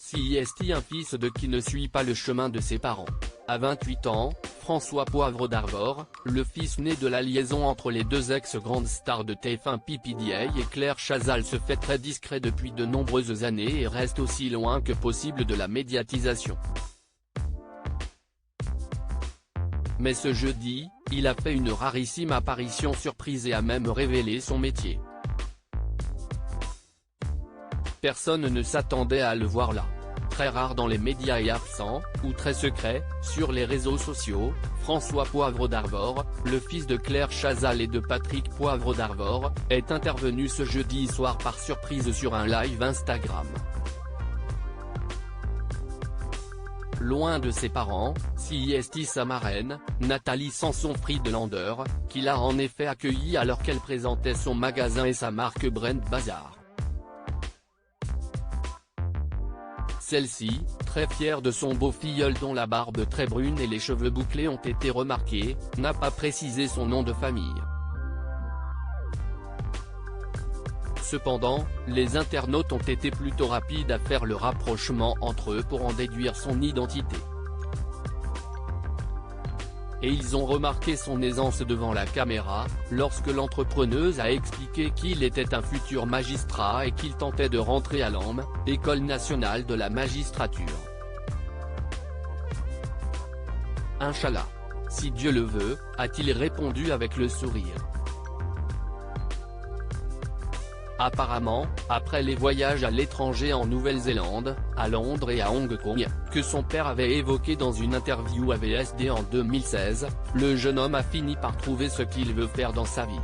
CIST, un fils de qui ne suit pas le chemin de ses parents. À 28 ans, François Poivre d'Arvor, le fils né de la liaison entre les deux ex-grandes stars de TF1 P Diddy et Claire Chazal, se fait très discret depuis de nombreuses années et reste aussi loin que possible de la médiatisation. Mais ce jeudi, il a fait une rarissime apparition surprise et a même révélé son métier. Personne ne s'attendait à le voir là. Très rare dans les médias et absent, ou très secret, sur les réseaux sociaux, François Poivre d'Arvor, le fils de Claire Chazal et de Patrick Poivre d'Arvor, est intervenu ce jeudi soir par surprise sur un live Instagram. Loin de ses parents, CIST, sa marraine, Nathalie Sanson-Friedlander, qui l'a en effet accueilli alors qu'elle présentait son magasin et sa marque Brent Bazar. Celle-ci, très fière de son beau filleul dont la barbe très brune et les cheveux bouclés ont été remarqués, n'a pas précisé son nom de famille. Cependant, les internautes ont été plutôt rapides à faire le rapprochement entre eux pour en déduire son identité. Et ils ont remarqué son aisance devant la caméra, lorsque l'entrepreneuse a expliqué qu'il était un futur magistrat et qu'il tentait de rentrer à l'ENM, École nationale de la magistrature. Inch'Allah. Si Dieu le veut, a-t-il répondu avec le sourire. Apparemment, après les voyages à l'étranger en Nouvelle-Zélande, à Londres et à Hong Kong, que son père avait évoqué dans une interview à VSD en 2016, le jeune homme a fini par trouver ce qu'il veut faire dans sa vie.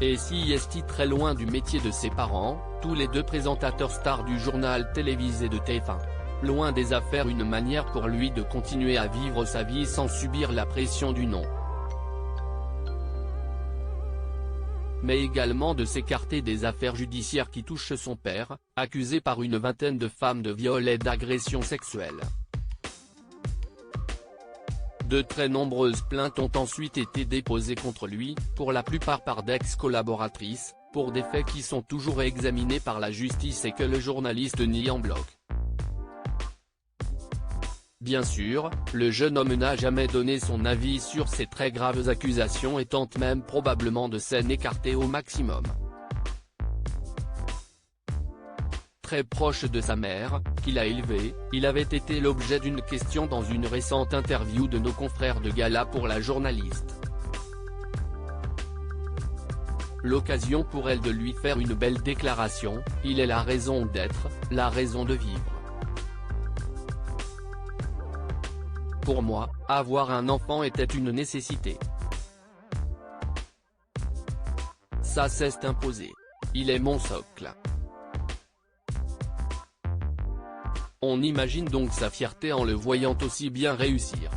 Et CIST, très loin du métier de ses parents, tous les deux présentateurs stars du journal télévisé de TF1. Loin des affaires, une manière pour lui de continuer à vivre sa vie sans subir la pression du nom. Mais également de s'écarter des affaires judiciaires qui touchent son père, accusé par une vingtaine de femmes de viol et d'agression sexuelle. De très nombreuses plaintes ont ensuite été déposées contre lui, pour la plupart par d'ex-collaboratrices, pour des faits qui sont toujours examinés par la justice et que le journaliste nie en bloc. Bien sûr, le jeune homme n'a jamais donné son avis sur ces très graves accusations et tente même probablement de s'en écarter au maximum. Très proche de sa mère, qu'il a élevée, il avait été l'objet d'une question dans une récente interview de nos confrères de Gala pour la journaliste. L'occasion pour elle de lui faire une belle déclaration, il est la raison d'être, la raison de vivre. Pour moi, avoir un enfant était une nécessité. Ça s'est imposé. Il est mon socle. On imagine donc sa fierté en le voyant aussi bien réussir.